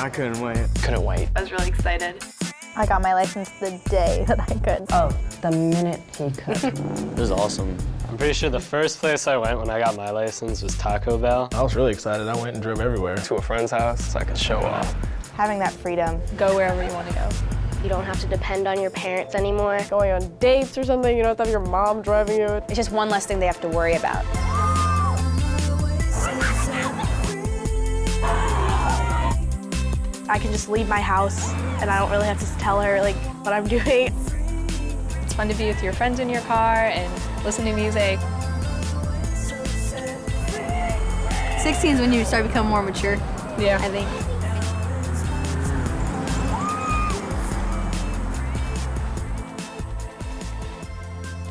I couldn't wait. Couldn't wait. I was really excited. I got my license the day that I could. Oh, the minute he could. It was awesome. I'm pretty sure the first place I went when I got my license was Taco Bell. I was really excited. I went and drove everywhere. To a friend's house so I could show off. Having that freedom. Go wherever you want to go. You don't have to depend on your parents anymore. Going on dates or something, you don't have to have your mom driving you. It's just one less thing they have to worry about. I can just leave my house and I don't really have to tell her like what I'm doing. It's fun to be with your friends in your car and listen to music. 16 is when you start becoming more mature. Yeah. I think.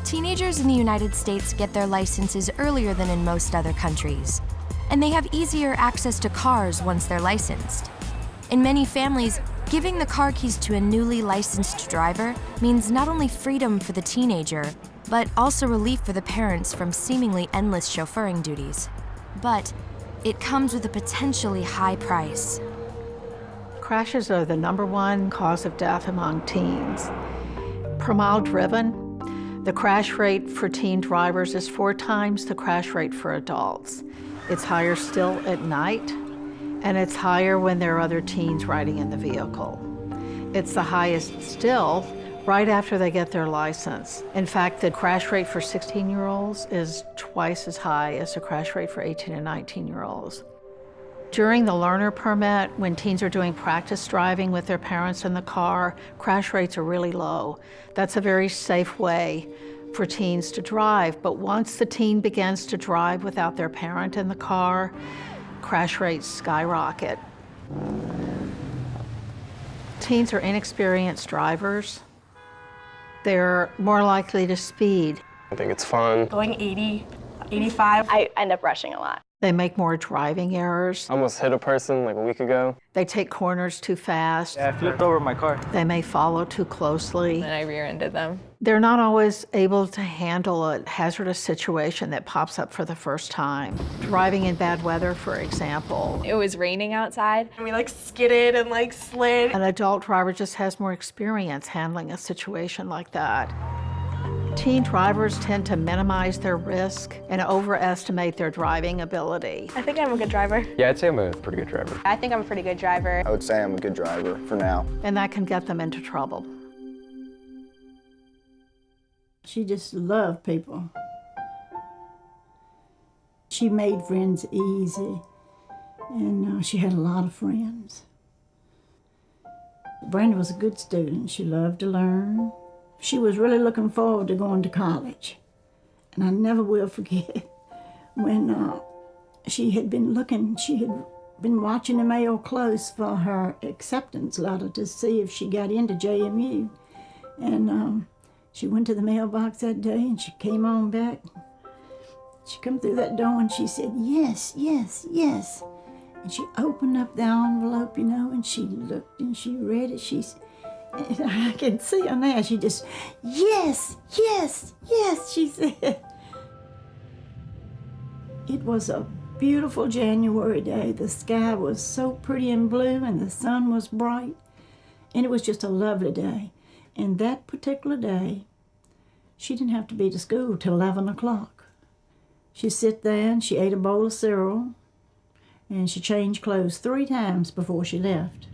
Teenagers in the United States get their licenses earlier than in most other countries, and they have easier access to cars once they're licensed. In many families, giving the car keys to a newly licensed driver means not only freedom for the teenager, but also relief for the parents from seemingly endless chauffeuring duties. But it comes with a potentially high price. Crashes are the #1 cause of death among teens. Per mile driven, the crash rate for teen drivers is 4 times the crash rate for adults. It's higher still at night, and it's higher when there are other teens riding in the vehicle. It's the highest still right after they get their license. In fact, the crash rate for 16-year-olds is twice as high as the crash rate for 18 and 19-year-olds. During the learner permit, when teens are doing practice driving with their parents in the car, crash rates are really low. That's a very safe way for teens to drive. But once the teen begins to drive without their parent in the car, crash rates skyrocket. Teens are inexperienced drivers. They're more likely to speed. I think it's fun. Going 80, 85. I end up rushing a lot. They make more driving errors. I almost hit a person like a week ago. They take corners too fast. Yeah, I flipped over my car. They may follow too closely. And I rear-ended them. They're not always able to handle a hazardous situation that pops up for the first time. Driving in bad weather, for example. It was raining outside and we like skidded and like slid. An adult driver just has more experience handling a situation like that. Teen drivers tend to minimize their risk and overestimate their driving ability. I think I'm a good driver. Yeah, I'd say I'm a pretty good driver. I think I'm a pretty good driver. I would say I'm a good driver for now. And that can get them into trouble. She just loved people. She made friends easy, and she had a lot of friends. Brenda was a good student. She loved to learn. She was really looking forward to going to college. And I never will forget when she had been watching the mail close for her acceptance letter to see if she got into JMU. And she went to the mailbox that day and she came on back. She come through that door and she said, "Yes, yes, yes." And she opened up the envelope, you know, and she looked and she read it. And I can see her now. She just, "Yes, yes, yes," she said. It was a beautiful January day. The sky was so pretty and blue and the sun was bright. And it was just a lovely day. And that particular day, she didn't have to be to school till 11 o'clock. She sit there and she ate a bowl of cereal and she changed clothes 3 times before she left.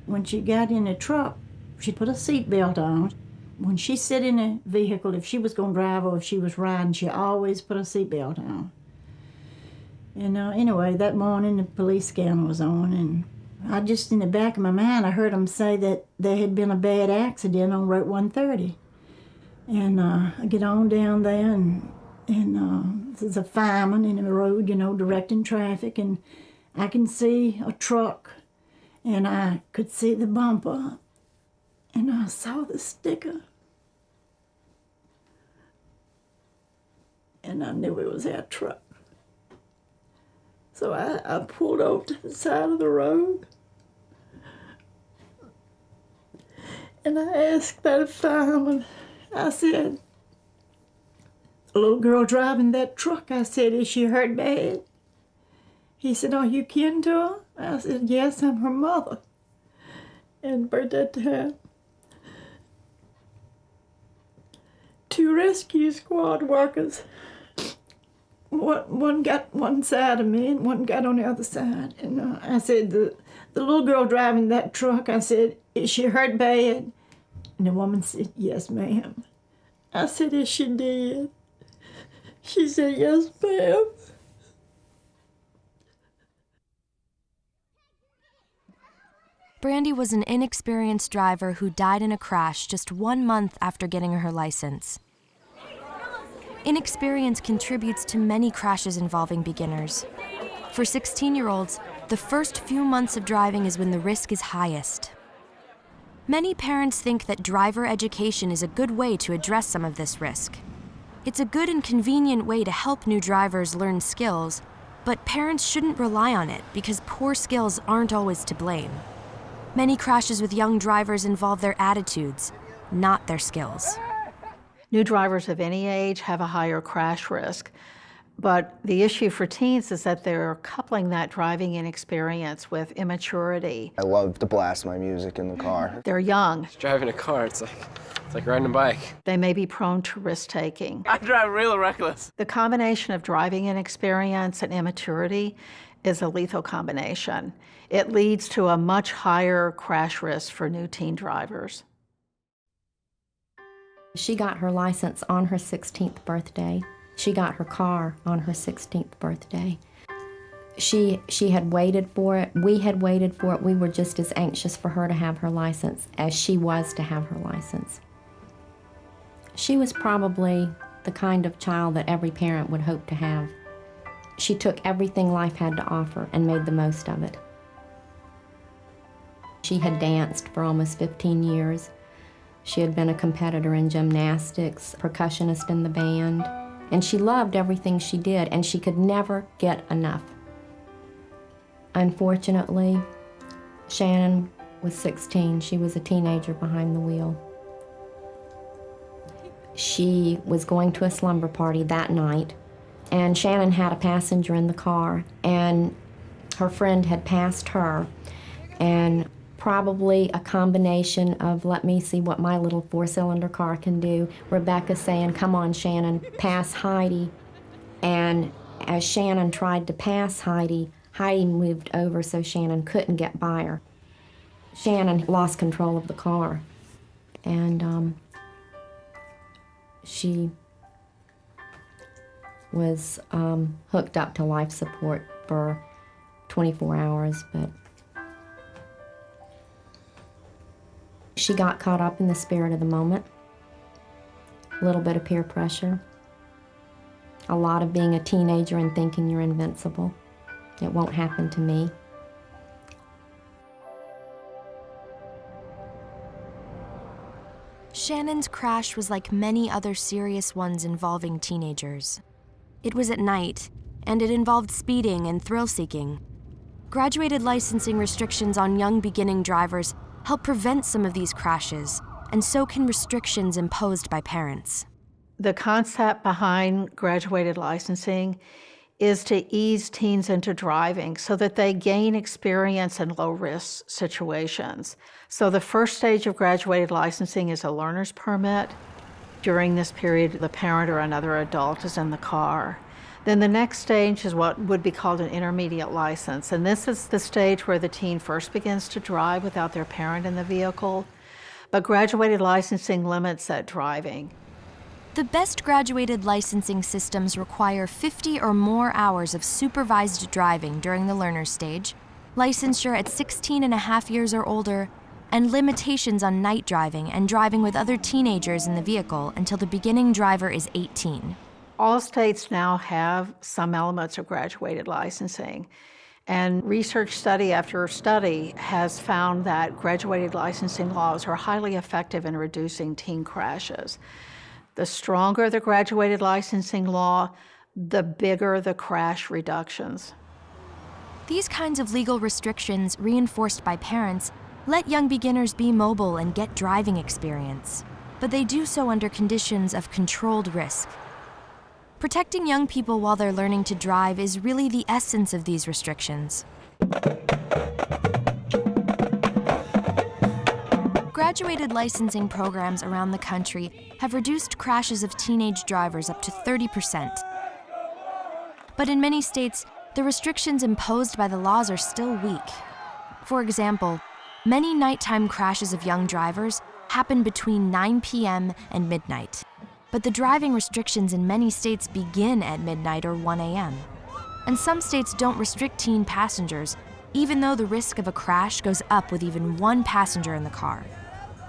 When she got in the truck, she put a seatbelt on. When she sit in a vehicle, if she was going to drive or if she was riding, she always put a seatbelt on. And anyway, that morning the police scanner was on, and I just, in the back of my mind, I heard them say that there had been a bad accident on Route 130. And I get on down there, and there's a fireman in the road, you know, directing traffic, and I can see a truck, and I could see the bumper, and I saw the sticker. And I knew it was our truck. So I pulled over to the side of the road. And I asked that fireman, I said, "The little girl driving that truck," I said, "is she hurt bad?" He said, "Are you kin to her?" I said, "Yes, I'm her mother." And by that time, 2 rescue squad workers, one got one side of me and one got on the other side. And I said, the little girl driving that truck, I said, "Is she hurt bad?" And the woman said, "Yes, ma'am." I said, "Is she dead?" She said, "Yes, ma'am." Brandy was an inexperienced driver who died in a crash just 1 month after getting her license. Inexperience contributes to many crashes involving beginners. For 16-year-olds, the first few months of driving is when the risk is highest. Many parents think that driver education is a good way to address some of this risk. It's a good and convenient way to help new drivers learn skills, but parents shouldn't rely on it because poor skills aren't always to blame. Many crashes with young drivers involve their attitudes, not their skills. New drivers of any age have a higher crash risk, but the issue for teens is that they're coupling that driving inexperience with immaturity. I love to blast my music in the car. They're young. Just driving a car, it's like riding a bike. They may be prone to risk-taking. I drive real reckless. The combination of driving inexperience and immaturity is a lethal combination. It leads to a much higher crash risk for new teen drivers. She got her license on her 16th birthday. She got her car on her 16th birthday. She had waited for it. We had waited for it. We were just as anxious for her to have her license as she was to have her license. She was probably the kind of child that every parent would hope to have. She took everything life had to offer and made the most of it. She had danced for almost 15 years. She had been a competitor in gymnastics, percussionist in the band, and she loved everything she did, and she could never get enough. Unfortunately, Shannon was 16. She was a teenager behind the wheel. She was going to a slumber party that night, and Shannon had a passenger in the car, and her friend had passed her, and probably a combination of, let me see what my little 4-cylinder car can do. Rebecca saying, "Come on, Shannon, pass Heidi." And as Shannon tried to pass Heidi, Heidi moved over so Shannon couldn't get by her. Shannon lost control of the car, and she was hooked up to life support for 24 hours, but she got caught up in the spirit of the moment, a little bit of peer pressure, a lot of being a teenager and thinking you're invincible. It won't happen to me. Shannon's crash was like many other serious ones involving teenagers. It was at night, and it involved speeding and thrill-seeking. Graduated licensing restrictions on young beginning drivers help prevent some of these crashes, and so can restrictions imposed by parents. The concept behind graduated licensing is to ease teens into driving so that they gain experience in low-risk situations. So the first stage of graduated licensing is a learner's permit. During this period, the parent or another adult is in the car. Then the next stage is what would be called an intermediate license, and this is the stage where the teen first begins to drive without their parent in the vehicle. But graduated licensing limits that driving. The best graduated licensing systems require 50 or more hours of supervised driving during the learner stage, licensure at 16 and a half years or older, and limitations on night driving and driving with other teenagers in the vehicle until the beginning driver is 18. All states now have some elements of graduated licensing, and research study after study has found that graduated licensing laws are highly effective in reducing teen crashes. The stronger the graduated licensing law, the bigger the crash reductions. These kinds of legal restrictions, reinforced by parents, let young beginners be mobile and get driving experience, but they do so under conditions of controlled risk. Protecting young people while they're learning to drive is really the essence of these restrictions. Graduated licensing programs around the country have reduced crashes of teenage drivers up to 30%. But in many states, the restrictions imposed by the laws are still weak. For example, many nighttime crashes of young drivers happen between 9 p.m. and midnight. But the driving restrictions in many states begin at midnight or 1 a.m. And some states don't restrict teen passengers, even though the risk of a crash goes up with even one passenger in the car.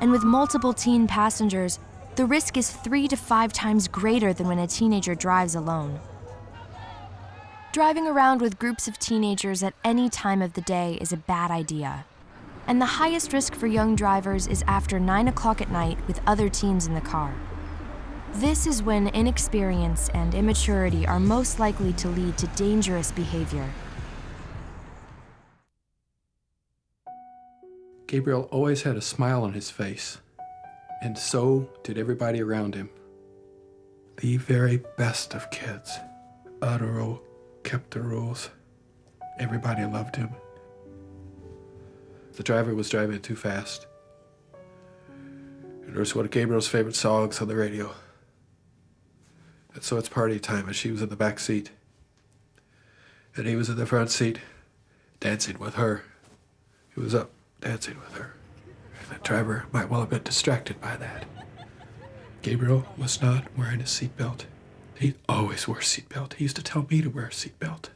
And with multiple teen passengers, the risk is 3 to 5 times greater than when a teenager drives alone. Driving around with groups of teenagers at any time of the day is a bad idea. And the highest risk for young drivers is after 9 o'clock at night with other teens in the car. This is when inexperience and immaturity are most likely to lead to dangerous behavior. Gabriel always had a smile on his face, and so did everybody around him. The very best of kids. Utterly kept the rules. Everybody loved him. The driver was driving too fast. And there's one of Gabriel's favorite songs on the radio. And so it's party time, and she was in the back seat. And he was in the front seat, dancing with her. He was up dancing with her. And the driver might well have been distracted by that. Gabriel was not wearing a seatbelt. He always wore a seatbelt. He used to tell me to wear a seatbelt.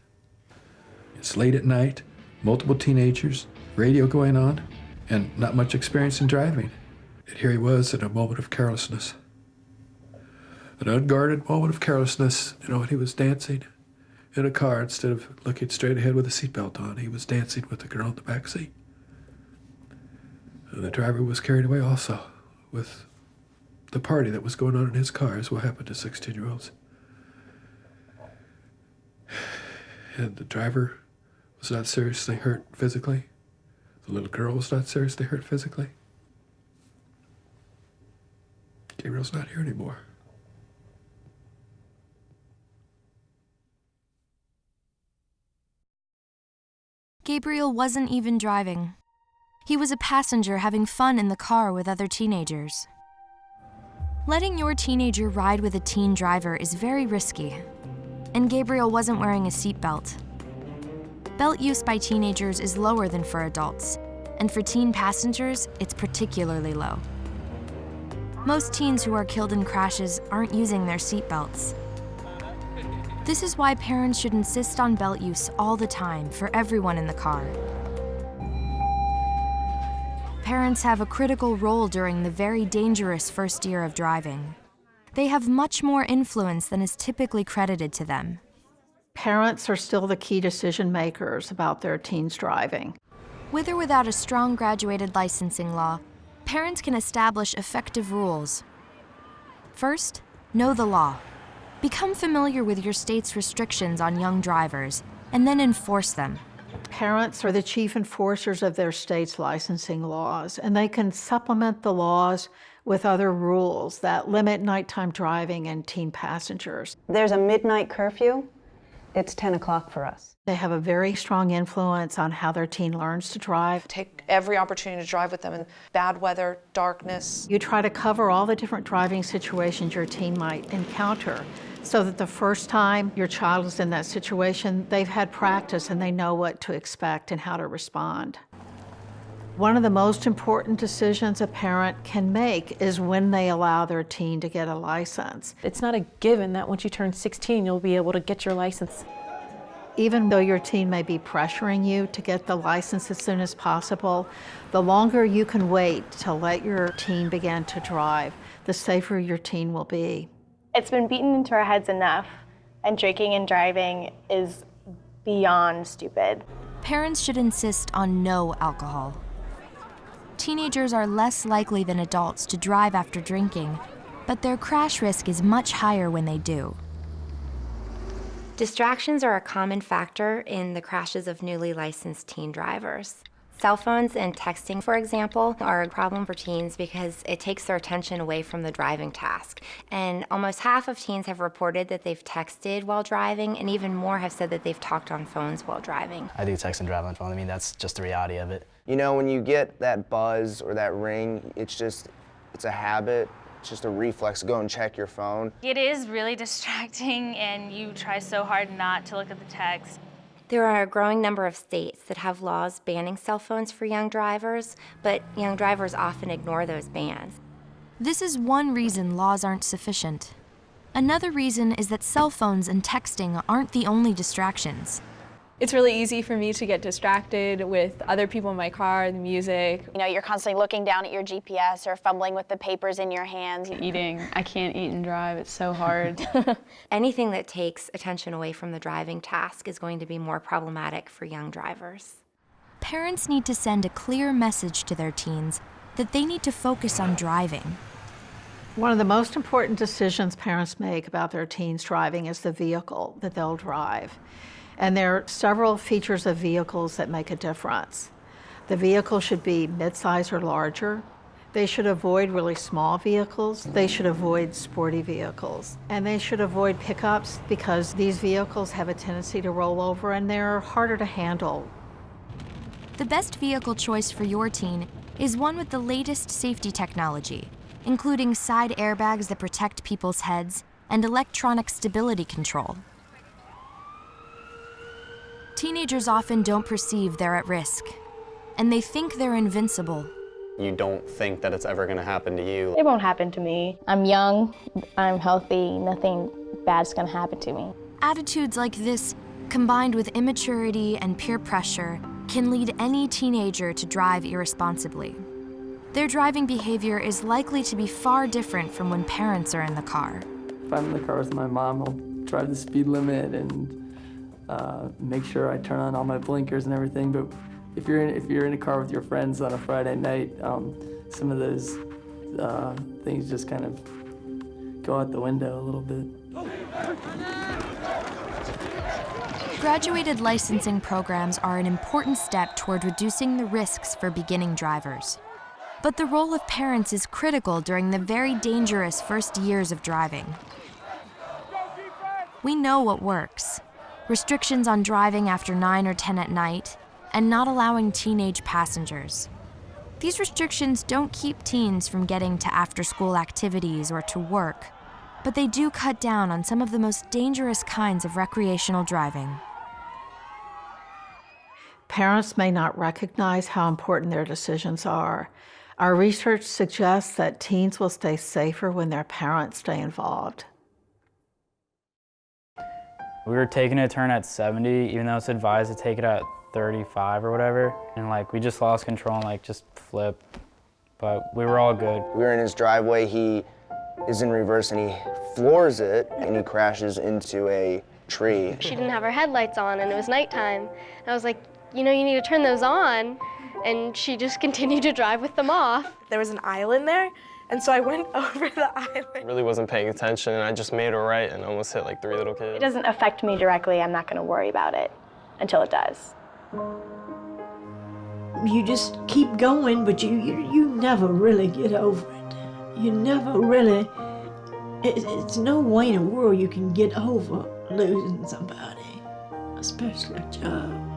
It's late at night, multiple teenagers, radio going on, and not much experience in driving. And here he was in a moment of carelessness. An unguarded moment of carelessness, when he was dancing in a car instead of looking straight ahead with a seatbelt on. He was dancing with the girl in the back seat. And the driver was carried away also with the party that was going on in his car, as what happened to 16-year-olds. And the driver was not seriously hurt physically. The little girl was not seriously hurt physically. Gabriel's not here anymore. Gabriel wasn't even driving. He was a passenger having fun in the car with other teenagers. Letting your teenager ride with a teen driver is very risky, and Gabriel wasn't wearing a seatbelt. Belt use by teenagers is lower than for adults, and for teen passengers, it's particularly low. Most teens who are killed in crashes aren't using their seatbelts. This is why parents should insist on belt use all the time for everyone in the car. Parents have a critical role during the very dangerous first year of driving. They have much more influence than is typically credited to them. Parents are still the key decision makers about their teens driving. With or without a strong graduated licensing law, parents can establish effective rules. First, know the law. Become familiar with your state's restrictions on young drivers, and then enforce them. Parents are the chief enforcers of their state's licensing laws, and they can supplement the laws with other rules that limit nighttime driving and teen passengers. There's a midnight curfew. It's 10 o'clock for us. They have a very strong influence on how their teen learns to drive. Take every opportunity to drive with them in bad weather, darkness. You try to cover all the different driving situations your teen might encounter, so that the first time your child is in that situation, they've had practice and they know what to expect and how to respond. One of the most important decisions a parent can make is when they allow their teen to get a license. It's not a given that once you turn 16, you'll be able to get your license. Even though your teen may be pressuring you to get the license as soon as possible, the longer you can wait to let your teen begin to drive, the safer your teen will be. It's been beaten into our heads enough, and drinking and driving is beyond stupid. Parents should insist on no alcohol. Teenagers are less likely than adults to drive after drinking, but their crash risk is much higher when they do. Distractions are a common factor in the crashes of newly licensed teen drivers. Cell phones and texting, for example, are a problem for teens because it takes their attention away from the driving task. And almost half of teens have reported that they've texted while driving, and even more have said that they've talked on phones while driving. I do text and drive on phone. I mean, that's just the reality of it. You know, when you get that buzz or that ring, it's a habit. It's just a reflex to go and check your phone. It is really distracting, and you try so hard not to look at the text. There are a growing number of states that have laws banning cell phones for young drivers, but young drivers often ignore those bans. This is one reason laws aren't sufficient. Another reason is that cell phones and texting aren't the only distractions. It's really easy for me to get distracted with other people in my car, the music. You know, you're constantly looking down at your GPS or fumbling with the papers in your hands. Eating. I can't eat and drive. It's so hard. Anything that takes attention away from the driving task is going to be more problematic for young drivers. Parents need to send a clear message to their teens that they need to focus on driving. One of the most important decisions parents make about their teens driving is the vehicle that they'll drive. And there are several features of vehicles that make a difference. The vehicle should be mid-size or larger. They should avoid really small vehicles. They should avoid sporty vehicles. And they should avoid pickups because these vehicles have a tendency to roll over and they're harder to handle. The best vehicle choice for your teen is one with the latest safety technology, including side airbags that protect people's heads and electronic stability control. Teenagers often don't perceive they're at risk, and they think they're invincible. You don't think that it's ever going to happen to you. It won't happen to me. I'm young, I'm healthy, nothing bad's gonna happen to me. Attitudes like this, combined with immaturity and peer pressure, can lead any teenager to drive irresponsibly. Their driving behavior is likely to be far different from when parents are in the car. If I'm in the car with my mom, I'll drive the speed limit and make sure I turn on all my blinkers and everything. But if you're in a car with your friends on a Friday night, some of those things just kind of go out the window a little bit. Graduated licensing programs are an important step toward reducing the risks for beginning drivers. But the role of parents is critical during the very dangerous first years of driving. We know what works. Restrictions on driving after 9 or 10 at night, and not allowing teenage passengers. These restrictions don't keep teens from getting to after-school activities or to work, but they do cut down on some of the most dangerous kinds of recreational driving. Parents may not recognize how important their decisions are. Our research suggests that teens will stay safer when their parents stay involved. We were taking a turn at 70, even though it's advised to take it at 35 or whatever. And we just lost control and just flipped, but we were all good. We were in his driveway, he is in reverse and he floors it and he crashes into a tree. She didn't have her headlights on and it was nighttime. And I was like, you know, you need to turn those on. And she just continued to drive with them off. There was an island there, and so I went over the island. I really wasn't paying attention, and I just made a right and almost hit 3 little kids. It doesn't affect me directly. I'm not gonna worry about it until it does. You just keep going, but you never really get over it. You never really, it's no way in the world you can get over losing somebody, especially a child.